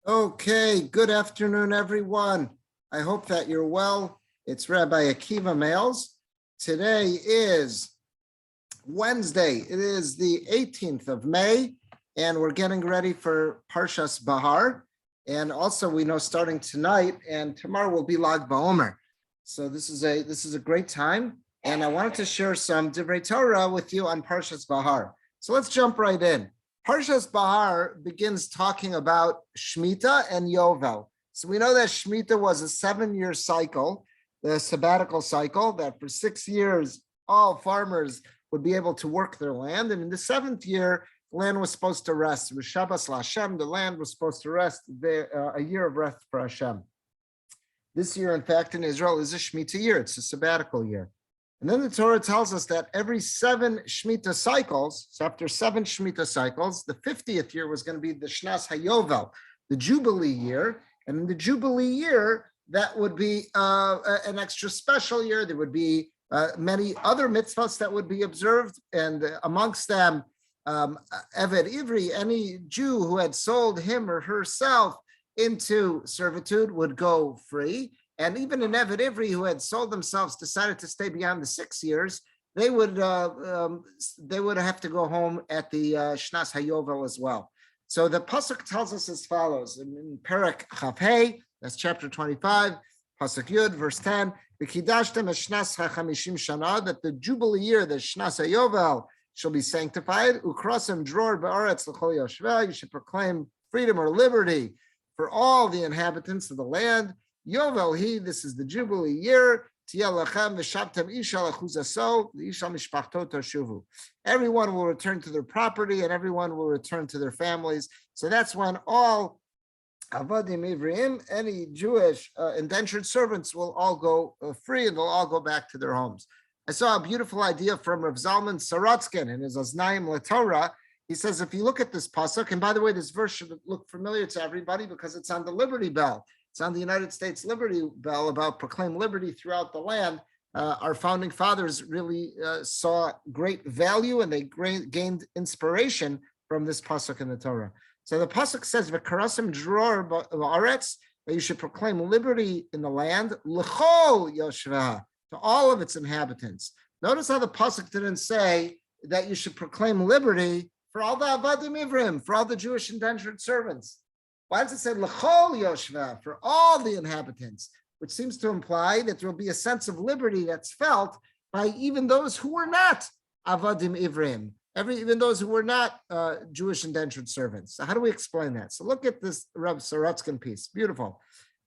Okay, good afternoon, everyone. I hope that you're well. It's Rabbi Akiva Males. Today is Wednesday. It is the 18th of May, and we're getting ready for Parshas Behar. And also, we know starting tonight and tomorrow will be Lag BaOmer. So this is a great time, and I wanted to share some Divrei Torah with you on Parshas Behar. So let's jump right in. Parshas Behar begins talking about Shemitah and Yovel. So we know that Shemitah was a 7-year cycle, the sabbatical cycle, that for 6 years, all farmers would be able to work their land. And in the 7th year, the land was supposed to rest. Shabbos LaHashem, the land was supposed to rest, a year of rest for Hashem. This year, in fact, in Israel is a Shemitah year. It's a sabbatical year. And then the Torah tells us that every 7 Shemitah cycles, so after 7 Shemitah cycles, the 50th year was going to be the Shnas HaYovel, the Jubilee year. And in the Jubilee year, that would be an extra special year. There would be many other mitzvahs that would be observed. And amongst them, Eved Ivri, any Jew who had sold him or herself into servitude would go free. And even an Eved Ivri who had sold themselves decided to stay beyond the 6 years, they would have to go home at the Shnas HaYovel as well. So the pasuk tells us as follows in Perek Chafhei, that's chapter 25, pasuk Yud, verse 10. V'kidashtem es Shnas HaChamishim Shana, that the Jubilee year, the Shnas HaYovel, shall be sanctified. Ukrasem dror ba'aretz l'chol yoshveh. You should proclaim freedom or liberty for all the inhabitants of the land. Yovel he, this is the Jubilee year. Everyone will return to their property and everyone will return to their families. So that's when all Avadim Ivrim, any Jewish indentured servants, will all go free and they'll all go back to their homes. I saw a beautiful idea from Rav Zalman Sorotzkin in his Aznaim LaTorah. He says, if you look at this pasuk, and by the way, this verse should look familiar to everybody because it's on the Liberty Bell. It's on the United States Liberty Bell about proclaim liberty throughout the land. Our founding fathers really saw great value and they gained inspiration from this pasuk in the Torah. So the pasuk says, "V'karasim dror ba'aretz," that you should proclaim liberty in the land, l'chol yoshveh, to all of its inhabitants. Notice how the pasuk didn't say that you should proclaim liberty for all the avadim ivrim, for all the Jewish indentured servants. Why does it say l'chol yoshveh, for all the inhabitants, which seems to imply that there will be a sense of liberty that's felt by even those who were not avadim ivrim, even those who were not Jewish indentured servants. So how do we explain that? So look at this Reb Sorotzkin piece. Beautiful.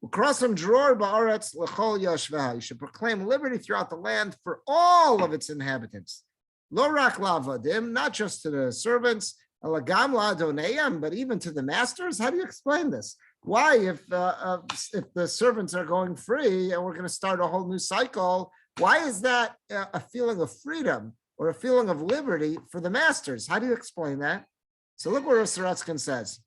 Ukrasam dror ba'aretz l'chol yoshveh. You should proclaim liberty throughout the land for all of its inhabitants. Lo rak la'avadim, not just to the servants, but even to the masters. How do you explain this? Why, if the servants are going free and we're going to start a whole new cycle, why is that a feeling of freedom or a feeling of liberty for the masters? How do you explain that? So look what Sorotzkin says.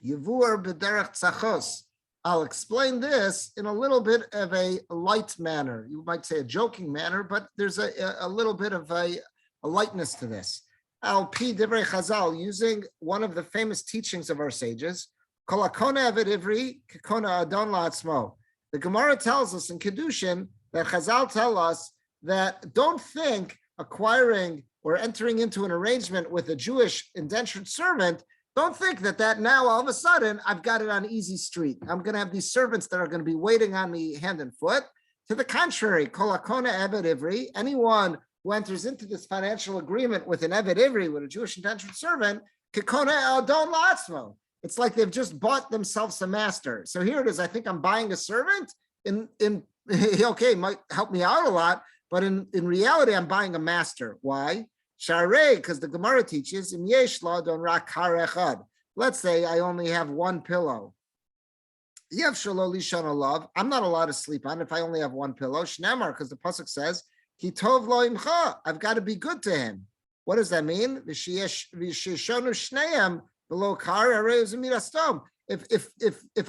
Yivur b'derech tzachos. I'll explain this in a little bit of a light manner. You might say a joking manner, but there's a little bit of a lightness to this. Al pi divrei Chazal, using one of the famous teachings of our sages, Kol hakona eved ivri kekona adon la'atzmo. The Gemara tells us in Kedushin that Chazal tell us that don't think acquiring or entering into an arrangement with a Jewish indentured servant, don't think that now all of a sudden I've got it on easy street. I'm going to have these servants that are going to be waiting on me hand and foot. To the contrary, Kol hakona eved ivri, anyone who enters into this financial agreement with an Eved Ivri, with a Jewish indentured servant, kekona adon la'atzmo. It's like they've just bought themselves a master. So here it is. I think I'm buying a servant. Okay, might help me out a lot, but in reality, I'm buying a master. Why? Sharei, because the Gemara teaches, im yesh la'adon rak har echad. Let's say I only have one pillow. Yev shelo lishon alav. I'm not allowed to sleep on if I only have one pillow. Shnamar, because the pasuk says, Ki tov lo imcha. I've got to be good to him. What does that mean? If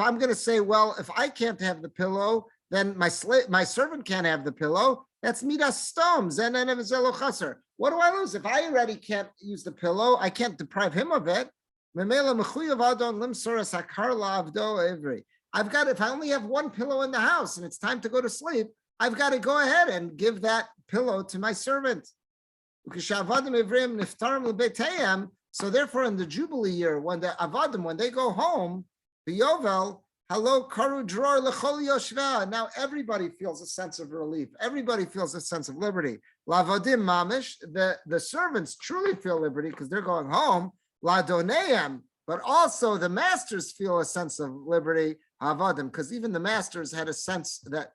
I'm going to say, well, if I can't have the pillow, then my servant can't have the pillow. That's midas stom. What do I lose? If I already can't use the pillow, I can't deprive him of it. I've got, if I only have one pillow in the house and it's time to go to sleep, I've got to go ahead and give that pillow to my servant. So therefore, in the Jubilee year, when the Avadim, when they go home, the Yovel, hello, karu dror lechol yoshva. Now everybody feels a sense of relief. Everybody feels a sense of liberty. Lavadim mamish, the servants truly feel liberty because they're going home. Ladoneim, but also the masters feel a sense of liberty. Avadim, because even the masters had a sense that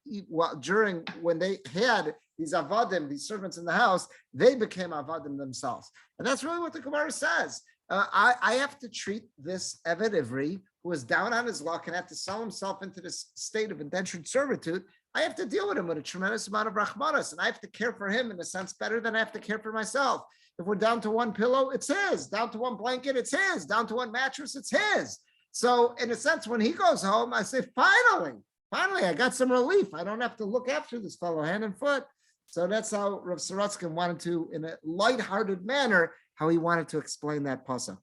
during when they had these avadim, these servants in the house, they became avadim themselves, and that's really what the Gemara says. I have to treat this Eved Ivri, who is down on his luck and had to sell himself into this state of indentured servitude. I have to deal with him with a tremendous amount of rachmanas, and I have to care for him in a sense better than I have to care for myself. If we're down to one pillow, it's his. Down to one blanket, it's his. Down to one mattress, it's his. So in a sense, when he goes home, I say, finally, I got some relief. I don't have to look after this fellow hand and foot. So that's how Rav Sorotskin wanted to, in a lighthearted manner, how he wanted to explain that pasuk.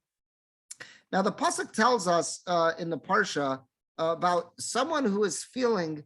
Now, the pasuk tells us in the parsha about someone who is feeling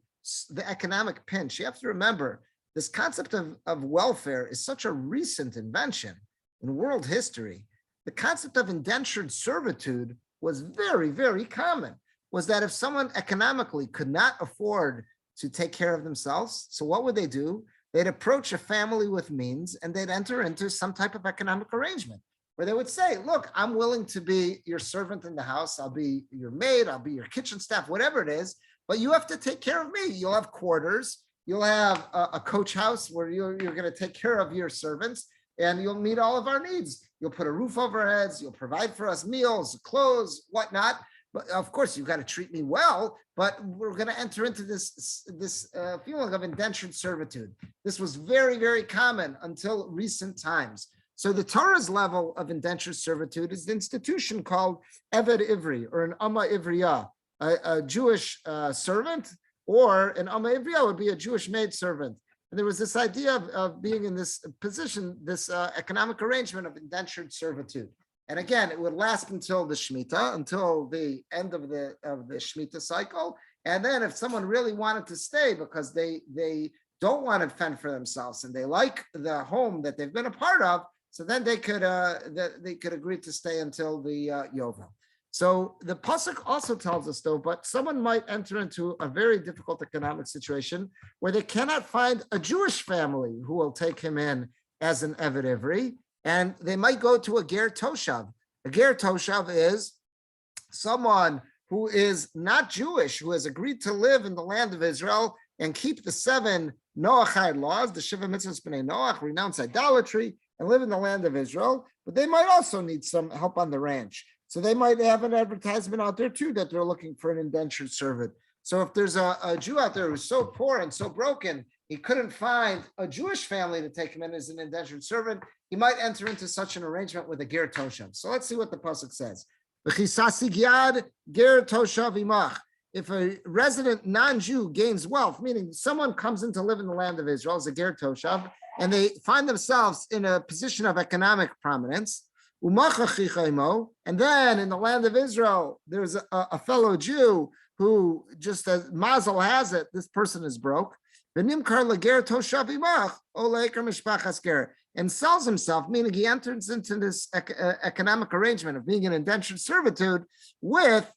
the economic pinch. You have to remember, this concept of welfare is such a recent invention in world history. The concept of indentured servitude was very, very common, was that if someone economically could not afford to take care of themselves, so what would they do? They'd approach a family with means and they'd enter into some type of economic arrangement where they would say, look, I'm willing to be your servant in the house. I'll be your maid. I'll be your kitchen staff, whatever it is, but you have to take care of me. You'll have quarters. You'll have a coach house where you're going to take care of your servants and you'll meet all of our needs. You'll put a roof over our heads. You'll provide for us meals, clothes, whatnot. But of course, you've got to treat me well, but we're going to enter into this feeling of indentured servitude. This was very, very common until recent times. So the Torah's level of indentured servitude is the institution called Eved Ivri, or an Amma Ivriya, a Jewish servant, or an Amma Ivriya would be a Jewish maidservant. And there was this idea of being in this position, this economic arrangement of indentured servitude. And again, it would last until the Shemitah, until the end of the Shemitah cycle. And then if someone really wanted to stay because they don't want to fend for themselves and they like the home that they've been a part of, so then they could agree to stay until the Yovel. So the pasuk also tells us, though, but someone might enter into a very difficult economic situation where they cannot find a Jewish family who will take him in as an Eved Ivri, and they might go to a Ger Toshav. A Ger Toshav is someone who is not Jewish, who has agreed to live in the land of Israel and keep the 7 Noachide laws, the Shiva Mitzvahs B'nai Noach, renounce idolatry, and live in the land of Israel, but they might also need some help on the ranch. So they might have an advertisement out there too that they're looking for an indentured servant. So if there's a Jew out there who's so poor and so broken, he couldn't find a Jewish family to take him in as an indentured servant, he might enter into such an arrangement with a Ger Toshav. So let's see what the pasuk says. Ger Toshav imach. If a resident non-Jew gains wealth, meaning someone comes in to live in the land of Israel as a Ger Toshav, and they find themselves in a position of economic prominence, and then in the land of Israel, there's a fellow Jew who, just as Mazel has it, this person is broke, and sells himself, meaning he enters into this economic arrangement of being an indentured servitude with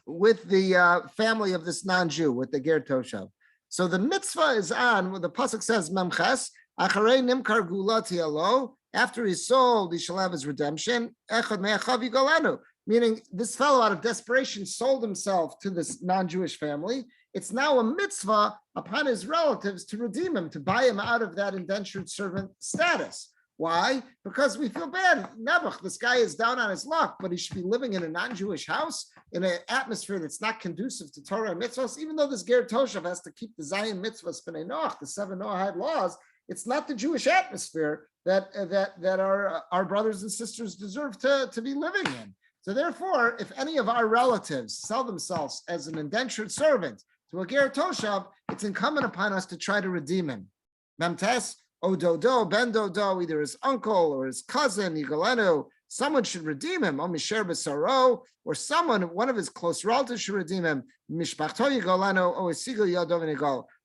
the family of this non-Jew, with the Ger Toshav. So the mitzvah is on, the pasuk says, Memphis, Acharei nimkar gulati alo, after he's sold, he shall have his redemption. Meaning this fellow out of desperation sold himself to this non-Jewish family. It's now a mitzvah upon his relatives to redeem him, to buy him out of that indentured servant status. Why? Because we feel bad. Nebuch, this guy is down on his luck, but he should be living in a non-Jewish house, in an atmosphere that's not conducive to Torah and mitzvahs. Even though this Ger Toshav has to keep the Zion mitzvahs, B'nai Noach, the 7 Noahide laws, it's not the Jewish atmosphere that our brothers and sisters deserve to be living in. So therefore, if any of our relatives sell themselves as an indentured servant to a Ger Toshav, it's incumbent upon us to try to redeem him. Memtes, O Dodo, Ben Dodo, either his uncle or his cousin, Yigalenu, someone should redeem him, or someone, one of his close relatives should redeem him,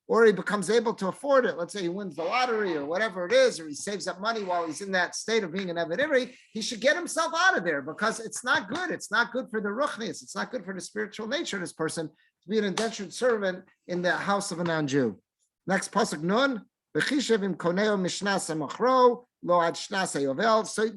or he becomes able to afford it. Let's say he wins the lottery or whatever it is, or he saves up money while he's in that state of being an Eved Ivri. He should get himself out of there because it's not good. It's not good for the ruchnius. It's not good for the spiritual nature of this person to be an indentured servant in the house of a non-Jew. Next pasuk nun. So,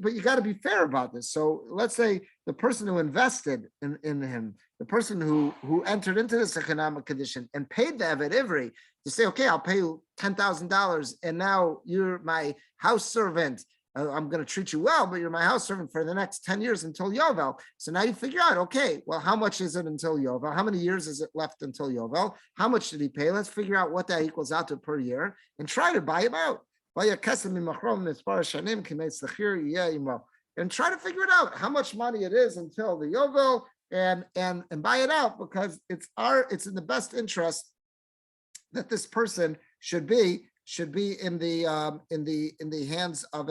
but you got to be fair about this. So let's say the person who invested in him, the person who entered into this economic condition and paid the Eved Ivri to say, okay, I'll pay you $10,000 and now you're my house servant. I'm going to treat you well, but you're my house servant for the next 10 years until Yovel. So now you figure out, okay, well, how much is it until Yovel? How many years is it left until Yovel? How much did he pay? Let's figure out what that equals out to per year and try to buy him out. And try to figure it out, how much money it is until the Yovel and buy it out, because it's in the best interest that this person should be in the hands of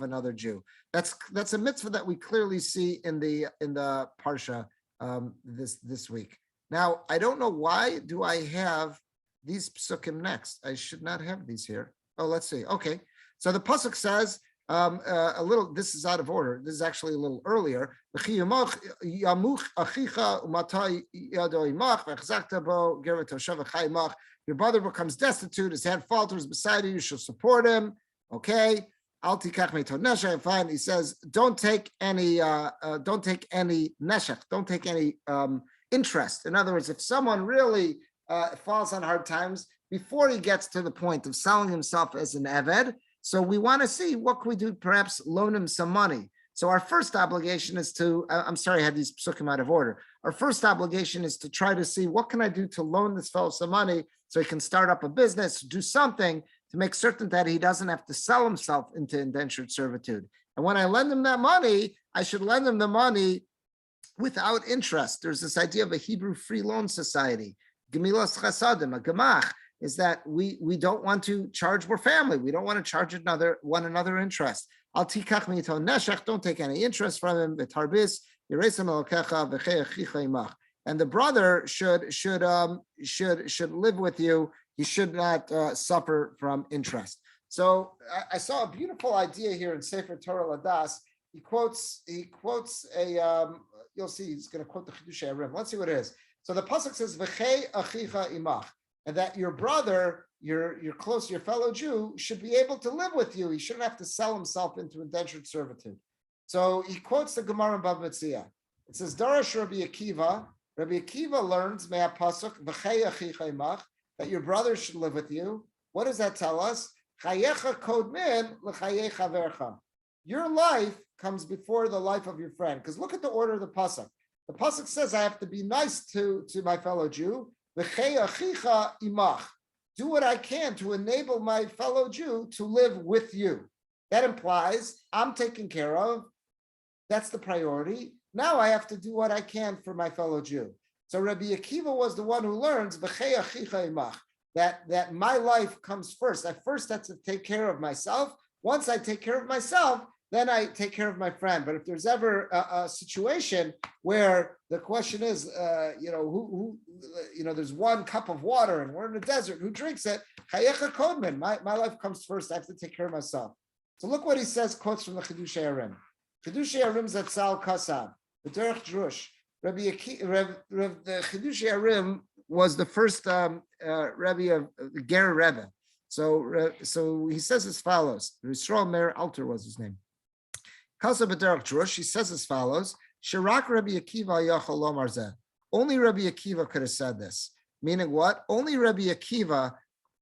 another Jew. That's a mitzvah that we clearly see in the parsha this week. Now, I don't know, why do I have these psukim next? I should not have these here. Oh, let's see. Okay, so the pasuk says a little. This is out of order. This is actually a little earlier. Your brother becomes destitute, his hand falters beside you, you shall support him. Okay. Fine. He says, don't take any neshech, don't take any interest. In other words, if someone really falls on hard times, before he gets to the point of selling himself as an eved, so we want to see what can we do, perhaps loan him some money. So our first obligation is to, I'm sorry, I had these psukim out of order. Our first obligation is to try to see what can I do to loan this fellow some money so he can start up a business, do something to make certain that he doesn't have to sell himself into indentured servitude. And when I lend him that money, I should lend him the money without interest. There's this idea of a Hebrew free loan society, Gemilas Chasadim, a gemach, is that we don't want to charge, we're family. We don't want to charge one another interest. Al tikach mito neshech, don't take any interest from him. V'tarbis yiresem elokecha v'chei achicha imach. And the brother should live with you. He should not suffer from interest. So I saw a beautiful idea here in Sefer Torah Ladas. He quotes a you'll see he's going to quote the Chiddushei Arim. Let's see what it is. So the pasuk says v'chei achicha imach, and that your brother, your close, your fellow Jew, should be able to live with you. He shouldn't have to sell himself into indentured servitude. So he quotes the Gemara in Bava Metzia. It says, Darash Rabbi Akiva. Rabbi Akiva learns, Mea Pasuk, V'chei achicha imach, that your brother should live with you. What does that tell us? Chayecha kodmin l'chayei chavercha. Your life comes before the life of your friend. Because look at the order of the pasuk. The pasuk says I have to be nice to my fellow Jew. V'chei achicha imach. Do what I can to enable my fellow Jew to live with you. That implies I'm taken care of. That's the priority. Now I have to do what I can for my fellow Jew. So Rabbi Akiva was the one who learns V'chei achicha imach, that my life comes first. I first have to take care of myself. Once I take care of myself, then I take care of my friend. But if there's ever a situation where the question is, who there's one cup of water and we're in the desert, who drinks it? Chayecha kodman. My life comes first. I have to take care of myself. So look what he says, quotes from the Chiddushei Arim. Chiddushei Arim Zatzal Kasav, the Derech Drush. The Chiddushei Arim was the first Rebbe of the Ger Rebbe. So he says as follows. Yisrael Meir Alter was his name. Kasav B'derech Drush. He says as follows. Shirak Rabbi Akiva Yachol Lomar Zeh. Only Rabbi Akiva could have said this. Meaning what? Only Rabbi Akiva,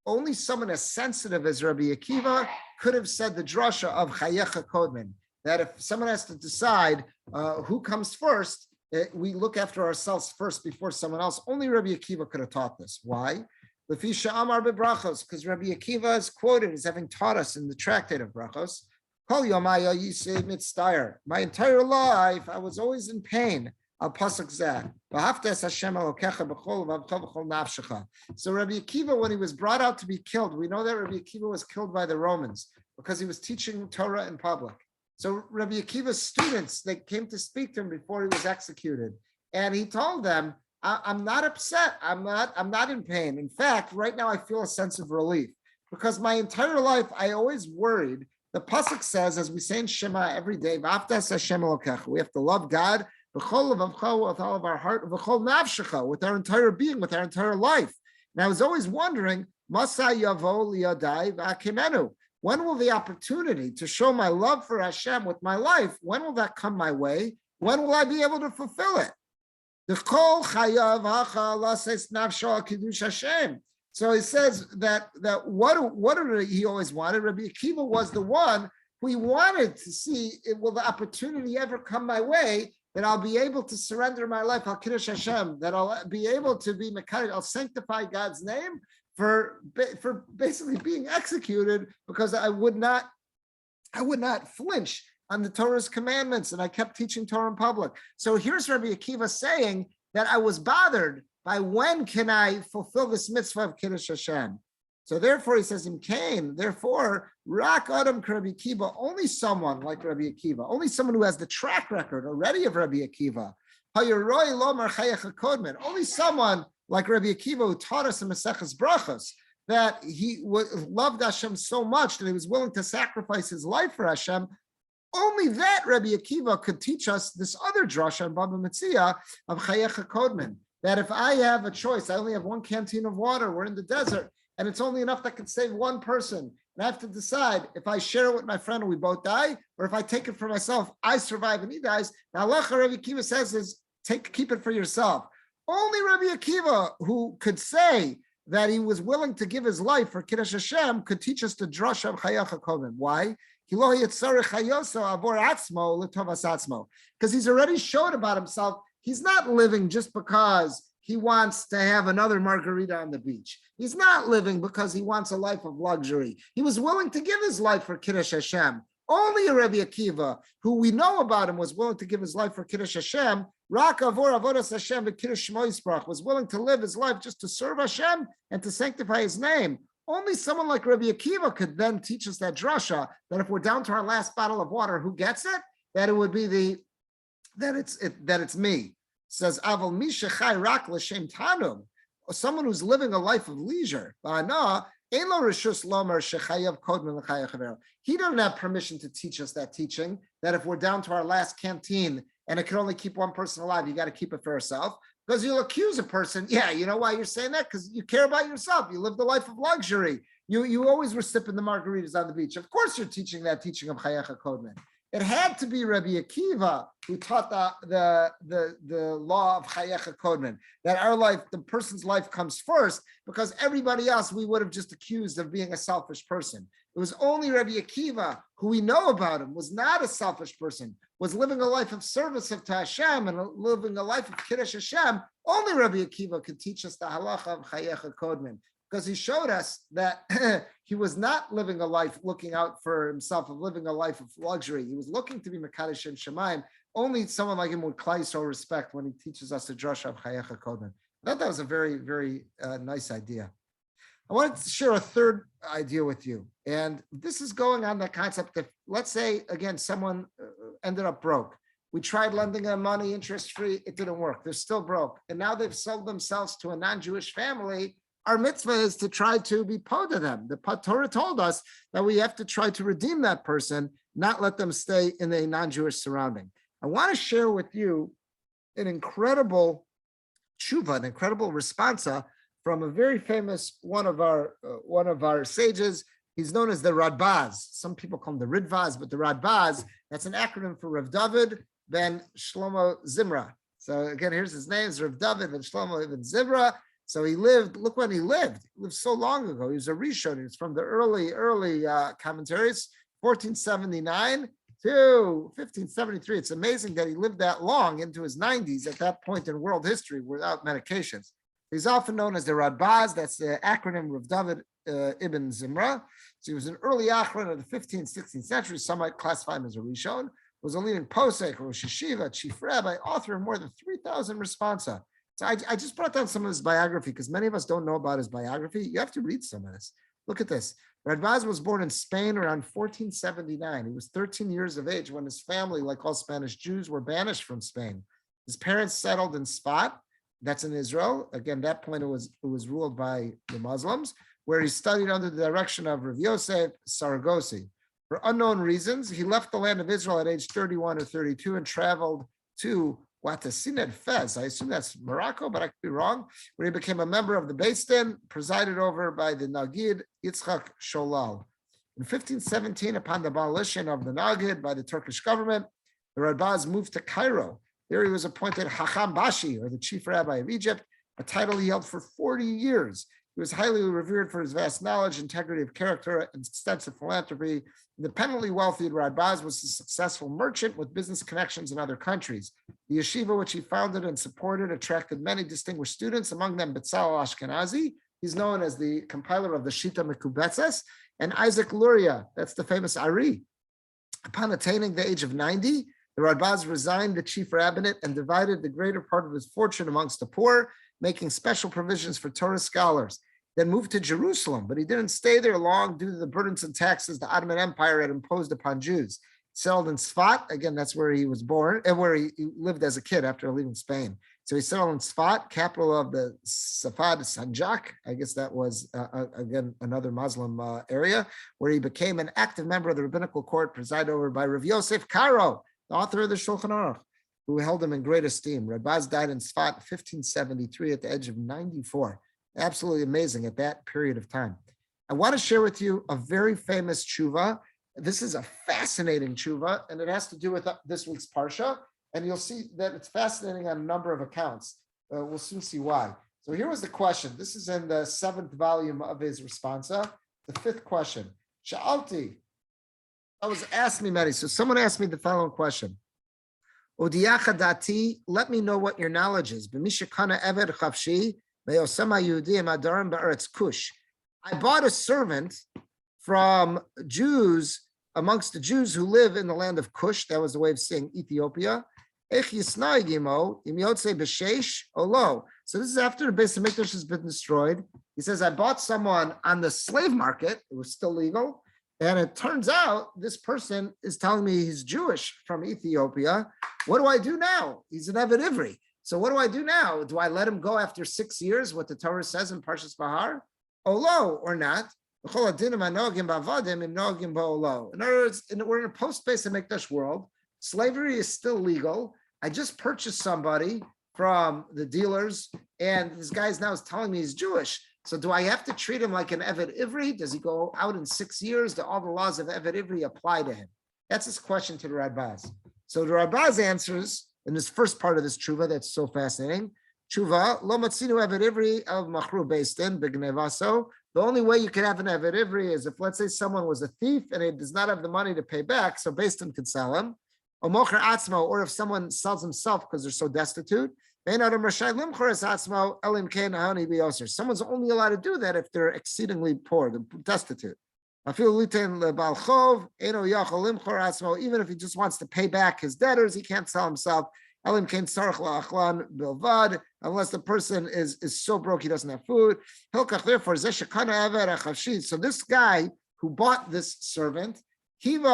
only someone as sensitive as Rabbi Akiva could have said the drasha of Chayecha Kodman. That if someone has to decide who comes first, we look after ourselves first before someone else. Only Rabbi Akiva could have taught this. Why? Because Rabbi Akiva is quoted as having taught us in the tractate of Brachos. My entire life, I was always in pain. So Rabbi Akiva, when he was brought out to be killed, we know that Rabbi Akiva was killed by the Romans because he was teaching Torah in public. So Rabbi Akiva's students, they came to speak to him before he was executed. And he told them, I'm not upset. I'm not in pain. In fact, right now I feel a sense of relief because my entire life I always worried. The pasuk says, as we say in Shema every day, "V'aftas Hashem Elokecha." We have to love God with all of our heart, with our entire being, with our entire life. And I was always wondering, Masa yavo liyadai v'akimenu. When will the opportunity to show my love for Hashem with my life, when will that come my way? When will I be able to fulfill it? So he says that what did he always wanted? Rabbi Akiva was the one who he wanted to see, will the opportunity ever come my way that I'll be able to surrender my life, I'll Kiddush Hashem, that I'll be able to be Mekadeh, I'll sanctify God's name for basically being executed because I would not flinch on the Torah's commandments, and I kept teaching Torah in public. So here's Rabbi Akiva saying that I was bothered by when can I fulfill this mitzvah of Kiddush Hashem. So therefore, he says in Cain, therefore, Rak Adam Rabbi Akiva, only someone like Rabbi Akiva, only someone who has the track record already of Rabbi Akiva, only someone like Rabbi Akiva who taught us in Maseches Brachos that he loved Hashem so much that he was willing to sacrifice his life for Hashem. Only that Rabbi Akiva could teach us this other drasha in Baba Metzia of Chayecha Kodman, that if I have a choice, I only have one canteen of water, we're in the desert, and it's only enough that could save one person. And I have to decide if I share it with my friend and we both die, or if I take it for myself, I survive and he dies. The halacha Rabbi Akiva says is keep it for yourself. Only Rabbi Akiva, who could say that he was willing to give his life for Kiddush Hashem, could teach us the drasha of Chayecha Kodman. Why? Because he's already showed about himself. He's not living just because he wants to have another margarita on the beach. He's not living because he wants a life of luxury. He was willing to give his life for Kiddush Hashem. Only a Rabbi Akiva, who we know about him, was willing to give his life for Kiddush Hashem. Rak avor avodas Hashem v'kiddush shmo yisprach, was willing to live his life just to serve Hashem and to sanctify his name. Only someone like Rabbi Akiva could then teach us that drasha, that if we're down to our last bottle of water, who gets it? That it would be that it's me. It says Aval mishachai rak l'shem tanum, someone who's living a life of leisure. He doesn't have permission to teach us that teaching, that if we're down to our last canteen and it can only keep one person alive, you got to keep it for yourself. Because you'll accuse a person, yeah, you know why you're saying that? Because you care about yourself. You live the life of luxury. You always were sipping the margaritas on the beach. Of course you're teaching that teaching of Chayecha Kodman. It had to be Rabbi Akiva who taught the law of Chayecha Kodman, that our life, the person's life comes first, because everybody else we would have just accused of being a selfish person. It was only Rabbi Akiva, who we know about him, was not a selfish person, was living a life of service to Hashem and living a life of Kiddush Hashem. Only Rabbi Akiva could teach us the halacha of Chayecha Kodman, because he showed us that he was not living a life looking out for himself, of living a life of luxury. He was looking to be Mekadosh and Shemaim. Only someone like him would Klal Yisrael respect when he teaches us the drasha of Chayecha Kodman. I thought that was a very, very nice idea. I wanted to share a third idea with you. And this is going on the concept that, let's say, again, someone ended up broke. We tried lending them money, interest-free. It didn't work. They're still broke. And now they've sold themselves to a non-Jewish family. Our mitzvah is to try to be po to them. The Torah told us that we have to try to redeem that person, not let them stay in a non-Jewish surrounding. I want to share with you an incredible tshuva, an incredible responsa from a very famous one of our sages. He's known as the Radbaz. Some people call him the Ridvaz, but the Radbaz, that's an acronym for Rav David ben Shlomo Zimra. So again, here's his name, it's Rav David ben Shlomo ben Zimra. So he lived, look when he lived. He lived so long ago. He was a Rishon. It's from the early commentaries, 1479 to 1573. It's amazing that he lived that long into his 90s at that point in world history without medications. He's often known as the Radbaz. That's the acronym of David ibn Zimra. So he was an early Achron of the 15th, 16th century. Some might classify him as a Rishon. Was a leading posek, Rosh Yeshiva, chief rabbi, author of more than 3,000 responsa. So I just brought down some of his biography because many of us don't know about his biography. You have to read some of this. Look at this. Radbaz was born in Spain around 1479. He was 13 years of age when his family, like all Spanish Jews, were banished from Spain. His parents settled in Sfat, that's in Israel. Again, that point it was ruled by the Muslims, where he studied under the direction of Rav Yosef Saragosi. For unknown reasons, he left the land of Israel at age 31 or 32 and traveled to Ouattacine Fez. I assume that's Morocco, but I could be wrong, where he became a member of the Beis Din, presided over by the Nagid Yitzchak Sholal. In 1517, upon the abolition of the Nagid by the Turkish government, the Radbaz moved to Cairo. There he was appointed Hacham Bashi, or the chief rabbi of Egypt, a title he held for 40 years. He was highly revered for his vast knowledge, integrity of character, and extensive philanthropy. Independently wealthy, Radbaz was a successful merchant with business connections in other countries. The yeshiva, which he founded and supported, attracted many distinguished students, among them Betzalel Ashkenazi. He's known as the compiler of the Shita Mekubetzes, and Isaac Luria, that's the famous Ari. Upon attaining the age of 90, the Radbaz resigned the chief rabbinate and divided the greater part of his fortune amongst the poor, making special provisions for Torah scholars. Then moved to Jerusalem, but he didn't stay there long due to the burdens and taxes the Ottoman Empire had imposed upon Jews. Settled in Sfat, again, that's where he was born, and where he lived as a kid after leaving Spain. So he settled in Sfat, capital of the Safad Sanjak. I guess that was, again, another Muslim area, where he became an active member of the rabbinical court presided over by Rav Yosef Karo, the author of the Shulchan Aruch, who held him in great esteem. Radbaz died in Sfat 1573 at the age of 94. Absolutely amazing at that period of time. I want to share with you a very famous tshuva. This is a fascinating tshuva, and it has to do with this week's Parsha, and you'll see that it's fascinating on a number of accounts. We'll soon see why. So here was the question. This is in the 7th volume of his responsa. The 5th question. Sha'alti. I was asked me, Mary. So someone asked me the following question. Odiyacha dati, let me know what your knowledge is. B'mishakana eved chavshi. I bought a servant from Jews, amongst the Jews who live in the land of Cush. That was the way of saying Ethiopia. So this is after the Beis Hamikdash has been destroyed. He says, I bought someone on the slave market. It was still legal. And it turns out this person is telling me he's Jewish from Ethiopia. What do I do now? He's an Eved Ivri. So what do I do now? Do I let him go after 6 years, what the Torah says in Parshas Behar? Olo or not? In other words, we're in a post-Beis Hamikdash world. Slavery is still legal. I just purchased somebody from the dealers, and this guy now is telling me he's Jewish. So do I have to treat him like an Eved Ivri? Does he go out in 6 years? Do all the laws of Eved Ivri apply to him? That's his question to the Radbaz. So the Radbaz answers, in this first part of this tshuva, that's so fascinating. Tshuva, lo matzinu eved ivri of machru beis din b'gnevaso. The only way you can have an eved ivri is if, let's say, someone was a thief and he does not have the money to pay back, so beis din could sell him. Or mocher atzmo, or if someone sells himself because they're so destitute. Someone's only allowed to do that if they're exceedingly poor, they're destitute. Even if he just wants to pay back his debtors, he can't sell himself. Unless the person is so broke he doesn't have food. Therefore, so this guy who bought this servant, since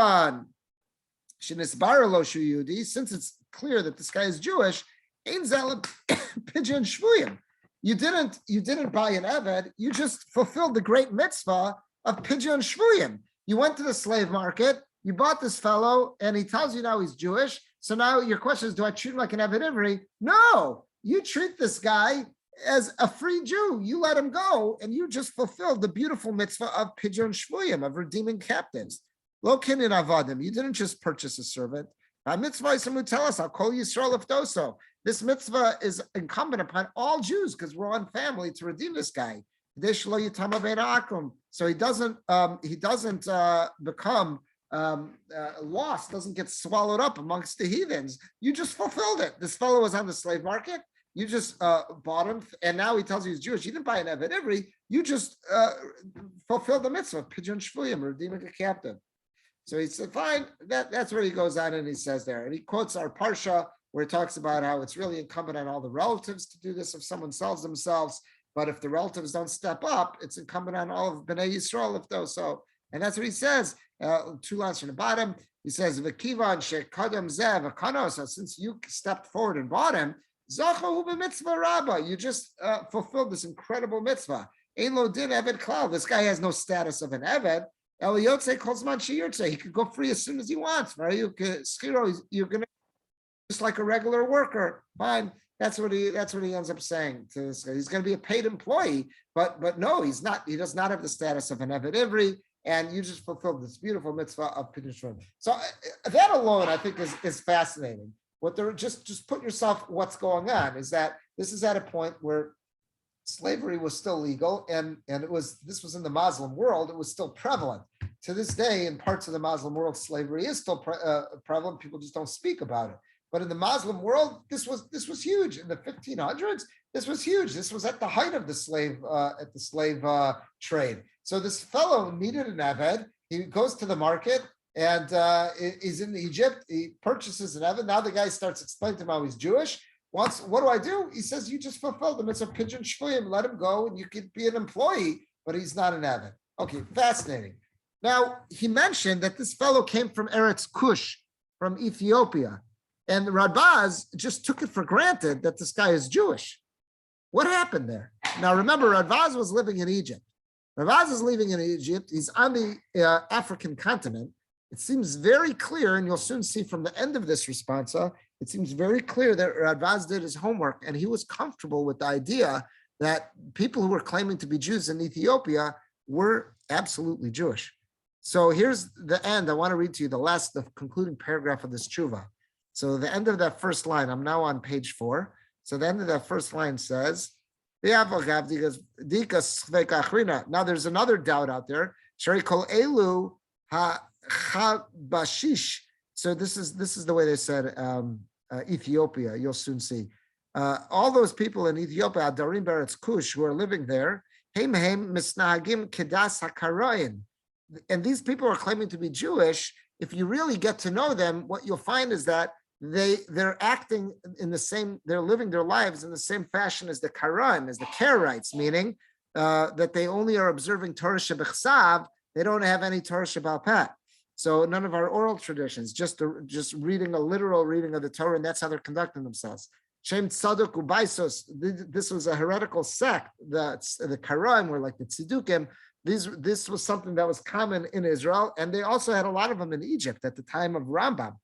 it's clear that this guy is Jewish, you didn't buy an Eved, you just fulfilled the great mitzvah of Pidyon Shvuyim. You went to the slave market, you bought this fellow, and he tells you now he's Jewish. So now your question is, do I treat him like an Eved Ivri? No, you treat this guy as a free Jew. You let him go, and you just fulfilled the beautiful mitzvah of Pidyon Shvuyim, of redeeming captives. Lo kinin avadim. You didn't just purchase a servant. Mitzvah Yisrael tell us, I'll call Yisrael Ifdoso. This mitzvah is incumbent upon all Jews because we're one family to redeem this guy. So he doesn't become lost, doesn't get swallowed up amongst the heathens. You just fulfilled it. This fellow was on the slave market. You just bought him, and now he tells you he's Jewish. You didn't buy an Eved Ivri. You just fulfilled the mitzvah of Pidyon Shvuyim, redeeming a captive. So he said, fine, that's where he goes on and he says there. And he quotes our Parsha where he talks about how it's really incumbent on all the relatives to do this if someone sells themselves. But if the relatives don't step up, it's incumbent on all of Bnei Yisrael if those so. And that's what he says. 2 lines from the bottom. He says, "V'kivan shekadam zev akanos." So since you stepped forward and bought him, zachahu b'mitzvah rabba. You just fulfilled this incredible mitzvah. Ein lo din eved klal. This guy has no status of an eved. El yotze kolzman sheyirtze. He could go free as soon as he wants. Right? You're gonna just like a regular worker. Fine. That's what he ends up saying to this guy. He's going to be a paid employee, but no, he's not. He does not have the status of an Eved Ivri, and you just fulfilled this beautiful mitzvah of Pidyon Shvuim. So that alone, I think, is fascinating. What they're just put yourself what's going on is that this is at a point where slavery was still legal, and this was in the Muslim world. It was still prevalent. To this day, in parts of the Muslim world, slavery is still prevalent. People just don't speak about it. But in the Muslim world, this was huge. In the 1500s, this was huge. This was at the height of the slave trade. So this fellow needed an Eved. He goes to the market and is in Egypt. He purchases an Eved. Now the guy starts explaining to him how he's Jewish. What do I do? He says, you just fulfilled the mitzvah of Pidyon Shvuim. Let him go, and you could be an employee, but he's not an Eved. Okay, fascinating. Now, he mentioned that this fellow came from Eretz Kush, from Ethiopia. And the Radbaz just took it for granted that this guy is Jewish. What happened there? Now, remember, Radbaz was living in Egypt. Radbaz is living in Egypt. He's on the African continent. It seems very clear, and you'll soon see from the end of this responsa, it seems very clear that Radbaz did his homework, and he was comfortable with the idea that people who were claiming to be Jews in Ethiopia were absolutely Jewish. So here's the end. I want to read to you the concluding paragraph of this tshuva. So the end of that first line, I'm now on page 4. So the end of that first line says, now there's another doubt out there. So this is the way they said Ethiopia. You'll soon see. All those people in Ethiopia, Adarim Beretz Kush, who are living there, and these people are claiming to be Jewish. If you really get to know them, what you'll find is that they're acting they're living their lives in the same fashion as the Karan, as the Karaites, meaning that they only are observing Torah Shebechsav, they don't have any Torah Shebal Peh. So none of our oral traditions, just reading a literal reading of the Torah, and that's how they're conducting themselves. Shem Tzadok Ubaisos, this was a heretical sect. The Karan were like the Tzidukim. This was something that was common in Israel, and they also had a lot of them in Egypt at the time of Rambam.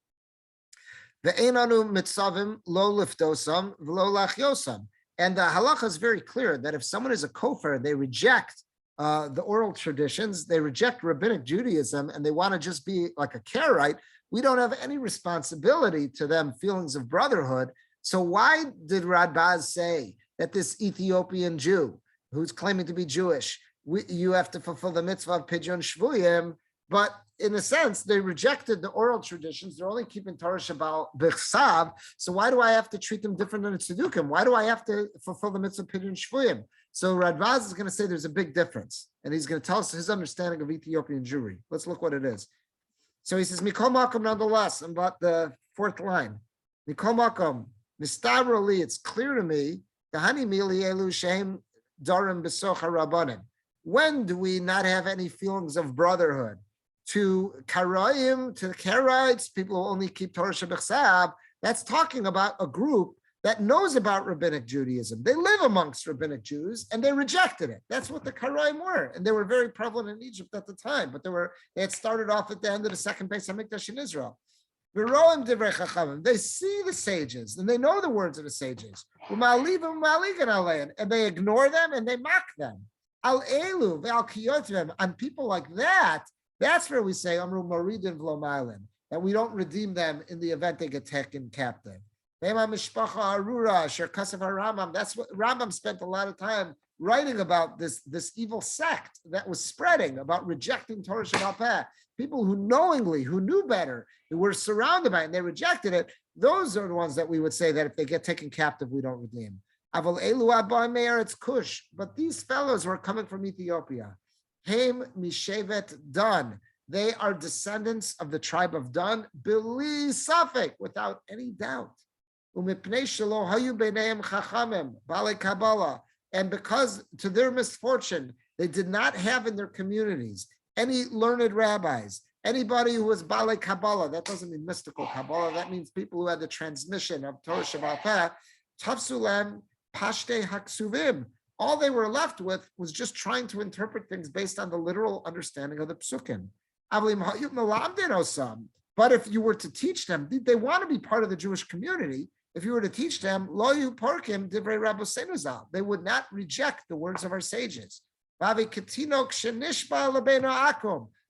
The Einanu mitzavim lo liftosam v'lo lachyosam. And the halacha is very clear that if someone is a kofar, they reject the oral traditions, they reject rabbinic Judaism, and they want to just be like a Karaite, we don't have any responsibility to them feelings of brotherhood. So why did Radbaz say that this Ethiopian Jew who's claiming to be Jewish, you have to fulfill the mitzvah of Pidyon Shvuyim, but in a sense, they rejected the oral traditions. They're only keeping Torah Shabbat B'chsav. So why do I have to treat them different than a Tzedukim? Why do I have to fulfill the mitzvah of Pidyon Shvuyim? So Radbaz is going to say there's a big difference. And he's going to tell us his understanding of Ethiopian Jewry. Let's look what it is. So he says, Mikol Makom nonetheless, about the 4th line. Mikol Makom, Mistabra li, it's clear to me, Kahani Mili Elu Shem Darim B'socha Rabbanim. When do we not have any feelings of brotherhood? To Karaim, to the Karaites, people who only keep Torah Shebechsav, that's talking about a group that knows about rabbinic Judaism. They live amongst rabbinic Jews, and they rejected it. That's what the Karaim were, and they were very prevalent in Egypt at the time, but they had started off at the end of the second Beis HaMikdash in Israel. They see the sages, and they know the words of the sages, and they ignore them, and they mock them. Al elu ve'al kiyotivim, on people like that, that's where we say Amru Maridin V'lo, that we don't redeem them in the event they get taken captive. That's what Rambam spent a lot of time writing about, this evil sect that was spreading about rejecting Torah Shabbat Peh. People who knew better, who were surrounded by it, and they rejected it. Those are the ones that we would say that if they get taken captive, we don't redeem. It's Kush, but these fellows were coming from Ethiopia. Haim Mishevet Dan. They are descendants of the tribe of Dan, Bili Safek, without any doubt. And And because to their misfortune, they did not have in their communities any learned rabbis, anybody who was Balei Kabbalah. That doesn't mean mystical Kabbalah. That means people who had the transmission of Torah Sheba'al Peh. Tafsulem Pashte Haksuvim. All they were left with was just trying to interpret things based on the literal understanding of the psukim. But if you were to teach them, they want to be part of the Jewish community. If you were to teach them, lo yu parkim divrei Rabbeinu zal, they would not reject the words of our sages.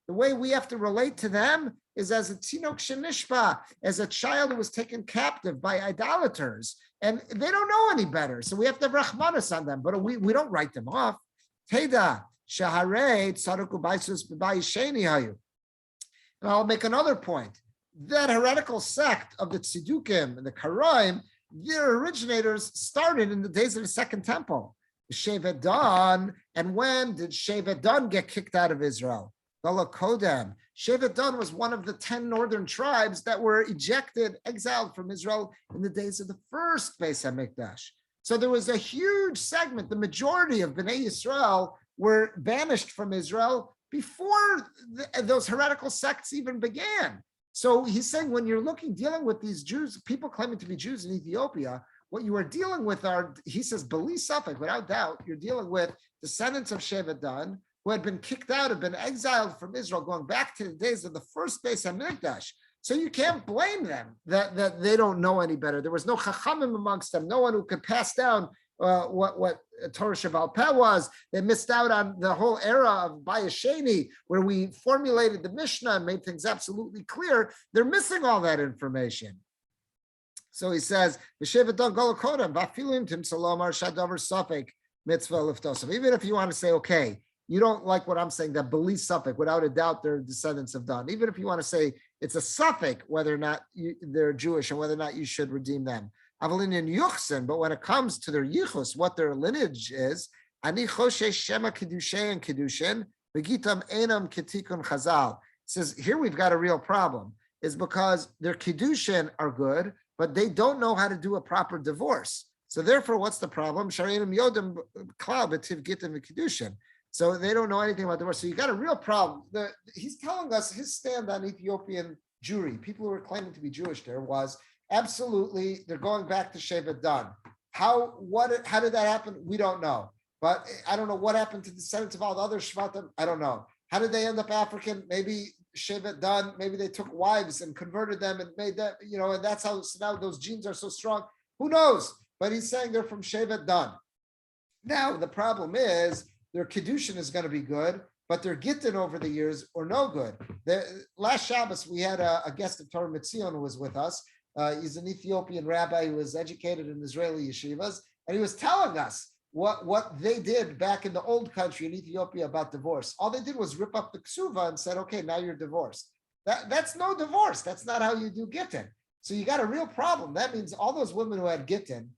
The way we have to relate to them is as a tinok shenishba, as a child who was taken captive by idolaters, and they don't know any better. So we have to have rachmanis on them, but we don't write them off. Teda shaharei tzaruku baisus b'bayisheni hayu. And I'll make another point. That heretical sect of the Tzidukim and the Karaim, their originators started in the days of the Second Temple. Shevet Dan, and when did Shevet Dan get kicked out of Israel? Galakodem. Shevet Dan was one of the 10 northern tribes that were ejected, exiled from Israel in the days of the first Beis HaMikdash. So there was a huge segment, the majority of Bnei Yisrael were banished from Israel before those heretical sects even began. So he's saying when you're dealing with these Jews, people claiming to be Jews in Ethiopia, what you are dealing with are, he says, beli safek, without doubt, you're dealing with descendants of Shevet Dan who had been kicked out, have been exiled from Israel, going back to the days of the first Beis HaMikdash. So you can't blame them that they don't know any better. There was no chachamim amongst them, no one who could pass down what Torah Sheba'al Peh was. They missed out on the whole era of Bayesheni, where we formulated the Mishnah and made things absolutely clear. They're missing all that information. So he says, even if you want to say, okay, you don't like what I'm saying, that belief suffix, without a doubt, they're descendants of Dan. Even if you want to say it's a suffix, whether or not they're Jewish and whether or not you should redeem them. But when it comes to their yichus, what their lineage is, it says here we've got a real problem, is because their kiddushin are good, but they don't know how to do a proper divorce. So therefore, what's the problem? So they don't know anything about divorce. So you got a real problem. He's telling us his stand on Ethiopian Jewry, people who were claiming to be Jewish there, was absolutely, they're going back to Shevet Dan. How did that happen? We don't know. But I don't know what happened to the descendants of all the other Shvatim. I don't know. How did they end up African? Maybe Shevet Dan, maybe they took wives and converted them and made that, and that's how, so now those genes are so strong. Who knows? But he's saying they're from Shevet Dan. Now, the problem is their Kiddushin is going to be good, but their Gittin over the years are no good. Last Shabbos, we had a guest of Torah Mitzion who was with us. He's an Ethiopian rabbi who was educated in Israeli yeshivas, and he was telling us what they did back in the old country in Ethiopia about divorce. All they did was rip up the ksuva and said, okay, now you're divorced. That's no divorce. That's not how you do Gittin. So you got a real problem. That means all those women who had Gittin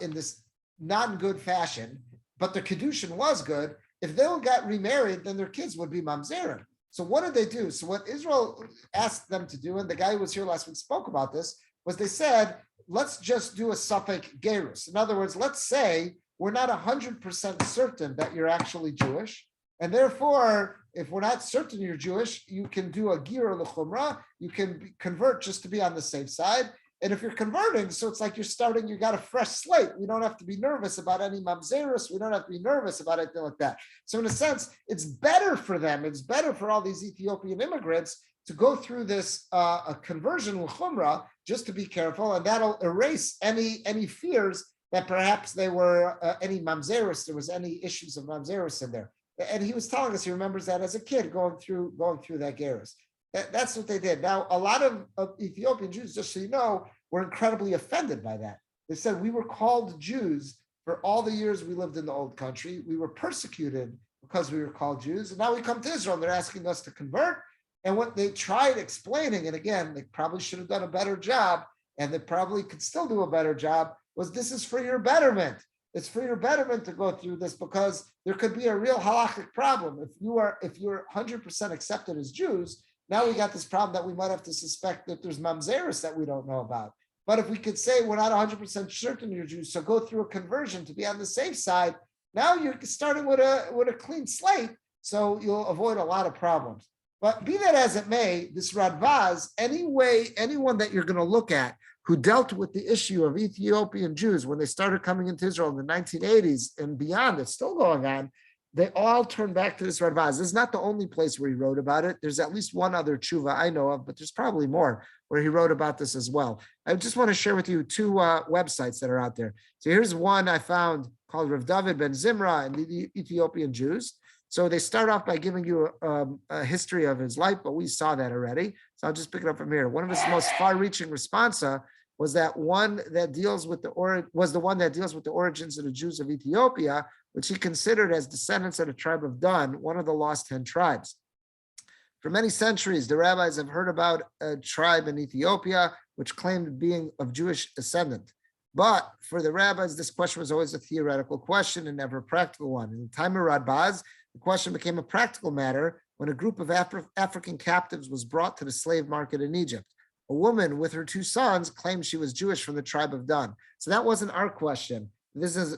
in this non-good fashion, but their Kedushin was good, if they got remarried, then their kids would be mamzerim. So what did they do? So what Israel asked them to do, and the guy who was here last week spoke about this, was they said, let's just do a suffix gerus. In other words, let's say we're not 100% certain that you're actually Jewish. And therefore, if we're not certain you're Jewish, you can do a gira l'chumra, you can convert just to be on the safe side. And if you're converting, so it's like you got a fresh slate. We don't have to be nervous about any mamzerus. We don't have to be nervous about anything like that. So in a sense, it's better for them. It's better for all these Ethiopian immigrants to go through this a conversion l'chumra, just to be careful, and that'll erase any fears that perhaps they were any mamzerus, there was any issues of mamzerus in there. And he was telling us he remembers that as a kid going through that gerus. That's what they did. Now, a lot of Ethiopian Jews, just so you know, were incredibly offended by that. They said, we were called Jews for all the years we lived in the old country. We were persecuted because we were called Jews. And now we come to Israel and they're asking us to convert. And what they tried explaining, and again, they probably should have done a better job, and they probably could still do a better job, was this is for your betterment. It's for your betterment to go through this, because there could be a real halachic problem. If you're 100% accepted as Jews, now we got this problem that we might have to suspect that there's mamzerus that we don't know about. But if we could say we're not 100% certain you're Jews, so go through a conversion to be on the safe side, Now you're starting with a clean slate, so you'll avoid a lot of problems. But be that as it may, this Radbaz, anyone that you're going to look at who dealt with the issue of Ethiopian Jews when they started coming into Israel in the 1980s and beyond, it's still going on, they all turn back to this Radbaz. This is not the only place where he wrote about it. There's at least one other tshuva I know of, but there's probably more where he wrote about this as well. I just want to share with you two websites that are out there. So here's one I found called Rav David Ben Zimra and the Ethiopian Jews. So they start off by giving you a history of his life, but we saw that already. So I'll just pick it up from here. One of his most far-reaching responsa was the one that deals with the origins of the Jews of Ethiopia, which he considered as descendants of the tribe of Dan, one of the lost 10 tribes. For many centuries, the rabbis have heard about a tribe in Ethiopia which claimed being of Jewish descent. But for the rabbis, this question was always a theoretical question and never a practical one. In the time of Radbaz, the question became a practical matter when a group of African captives was brought to the slave market in Egypt. A woman with her 2 sons claimed she was Jewish from the tribe of Dan. So that wasn't our question. This is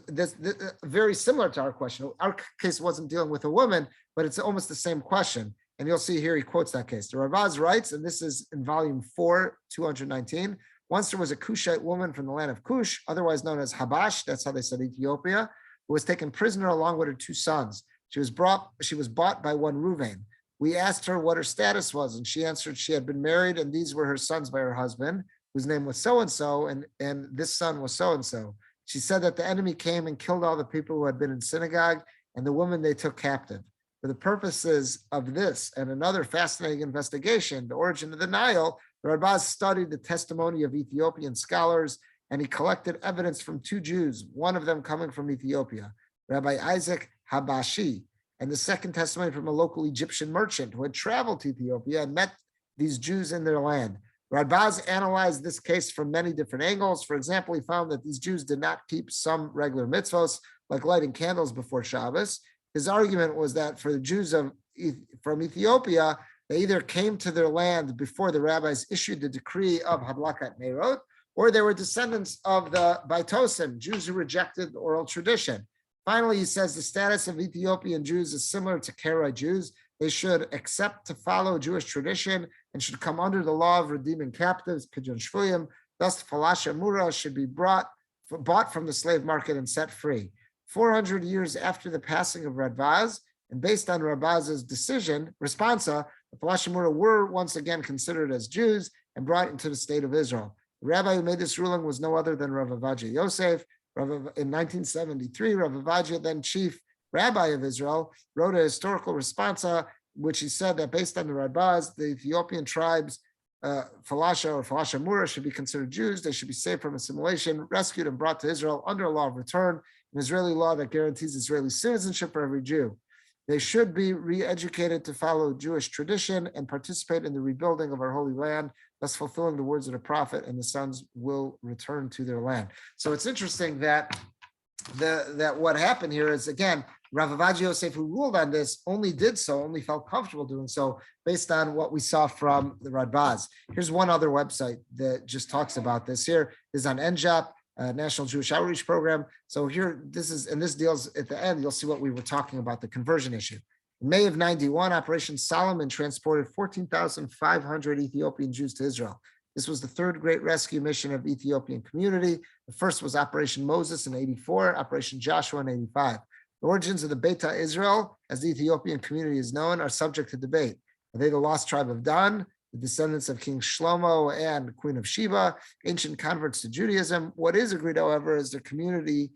very similar to our question. Our case wasn't dealing with a woman, but it's almost the same question. And you'll see here he quotes that case. The Ravaz writes, and this is in volume 4, 219. Once there was a Cushite woman from the land of Cush, otherwise known as Habash, that's how they said Ethiopia, who was taken prisoner along with her 2 sons. She was bought by one Reuven. We asked her what her status was, and she answered she had been married, and these were her sons by her husband, whose name was so-and-so, and this son was so-and-so. She said that the enemy came and killed all the people who had been in synagogue, and the woman they took captive. For the purposes of this and another fascinating investigation, the origin of the Nile, the Rabbi studied the testimony of Ethiopian scholars, and he collected evidence from 2 Jews, one of them coming from Ethiopia, Rabbi Isaac Habashi, and the second testimony from a local Egyptian merchant who had traveled to Ethiopia and met these Jews in their land. Radbaz analyzed this case from many different angles. For example, he found that these Jews did not keep some regular mitzvos, like lighting candles before Shabbos. His argument was that for the Jews from Ethiopia, they either came to their land before the rabbis issued the decree of Hadlakat Nerot, or they were descendants of the Baitosim, Jews who rejected the oral tradition. Finally, he says the status of Ethiopian Jews is similar to Karaite Jews. They should accept to follow Jewish tradition and should come under the law of redeeming captives, Pidyon Shvuyim. Thus, Falasha Mura should be bought from the slave market and set free. 400 years after the passing of Radbaz, and based on Radbaz's responsa, the Falasha Mura were once again considered as Jews and brought into the state of Israel. The rabbi who made this ruling was no other than Rav Avadia Yosef. In 1973, Rav Avadia, then chief rabbi of Israel, wrote a historical responsa, which he said that based on the Radbaz, the Ethiopian tribes, Falasha or Falasha Mura, should be considered Jews. They should be saved from assimilation, rescued, and brought to Israel under a law of return, an Israeli law that guarantees Israeli citizenship for every Jew. They should be re-educated to follow Jewish tradition and participate in the rebuilding of our holy land, thus fulfilling the words of the prophet, and the sons will return to their land. So it's interesting that what happened here is, again, Rav Avadia Yosef, who ruled on this, only felt comfortable doing so based on what we saw from the Radbaz. Here's one other website that just talks about this. Here is on NJAP, National Jewish Outreach Program. So here, this deals at the end, you'll see what we were talking about, the conversion issue. In May of 91, Operation Solomon transported 14,500 Ethiopian Jews to Israel. This was the 3rd great rescue mission of the Ethiopian community. The first was Operation Moses in 84, Operation Joshua in 85. The origins of the Beta Israel, as the Ethiopian community is known, are subject to debate. Are they the lost tribe of Dan, the descendants of King Shlomo and Queen of Sheba, ancient converts to Judaism? What is agreed, however, is the community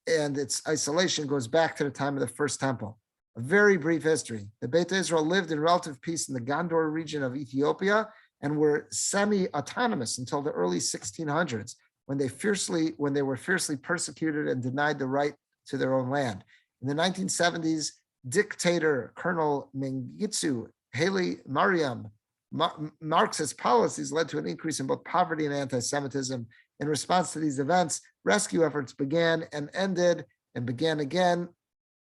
and its isolation goes back to the time of the first temple. A very brief history. The Beta Israel lived in relative peace in the Gondor region of Ethiopia and were semi-autonomous until the early 1600s, when they were fiercely persecuted and denied the right to their own land. In the 1970s, dictator Colonel Mengistu Haile Mariam Marxist policies led to an increase in both poverty and anti-Semitism. In response to these events, rescue efforts began and ended and began again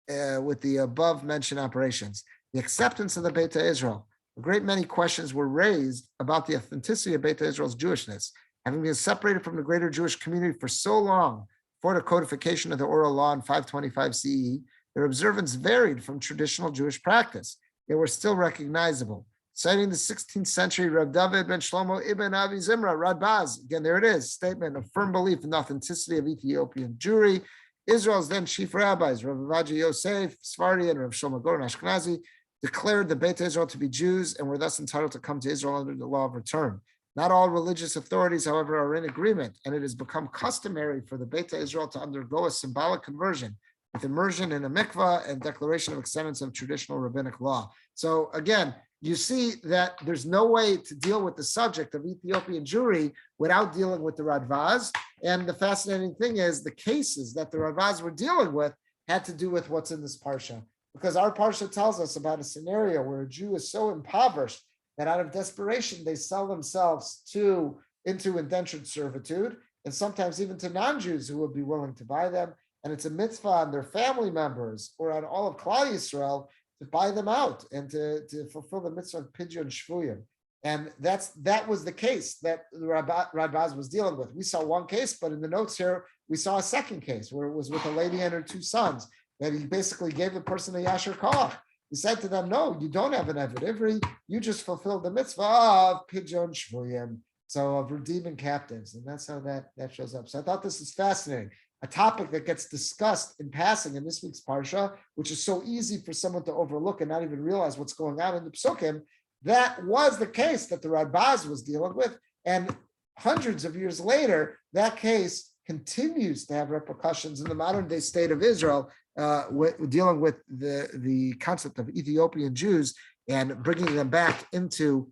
with the above-mentioned operations. The acceptance of the Beta Israel. A great many questions were raised about the authenticity of Beta Israel's Jewishness. Having been separated from the greater Jewish community for so long, before the codification of the oral law in 525 CE, their observance varied from traditional Jewish practice. They were still recognizable. Citing the 16th century Reb David ben Shlomo ibn Abi Zimra, Radbaz, again, there it is, statement of firm belief in the authenticity of Ethiopian Jewry. Israel's then chief rabbis, Rav Avaji Yosef, Sfardi, and Rav Shlomo Goren Ashkenazi, declared the Beit Israel to be Jews and were thus entitled to come to Israel under the law of return. Not all religious authorities, however, are in agreement, and it has become customary for the Beit Israel to undergo a symbolic conversion with immersion in a mikvah and declaration of acceptance of traditional rabbinic law. So again, you see that there's no way to deal with the subject of Ethiopian Jewry without dealing with the Radvaz. And the fascinating thing is the cases that the Radvaz were dealing with had to do with what's in this parsha. Because our parsha tells us about a scenario where a Jew is so impoverished that out of desperation, they sell themselves into indentured servitude, and sometimes even to non-Jews who would be willing to buy them. And it's a mitzvah on their family members or on all of Klal Yisrael to buy them out and to fulfill the mitzvah of Pidyon Shvuyim. And that was the case that the Radbaz was dealing with. We saw one case, but in the notes here, we saw a second case where it was with a lady and her two sons, that he basically gave the person a Yasher Koach. He said to them, no, you don't have an Eved Ivri, you just fulfilled the mitzvah of Pidyon Shvuyim, so of redeeming captives. And that's how that shows up. So I thought this is fascinating. A topic that gets discussed in passing in this week's Parsha, which is so easy for someone to overlook and not even realize what's going on in the Psukim. That was the case that the Radbaz was dealing with. And hundreds of years later, that case continues to have repercussions in the modern day state of Israel, dealing with the concept of Ethiopian Jews and bringing them back into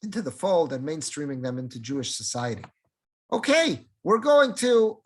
the fold and mainstreaming them into Jewish society. Okay, we're going to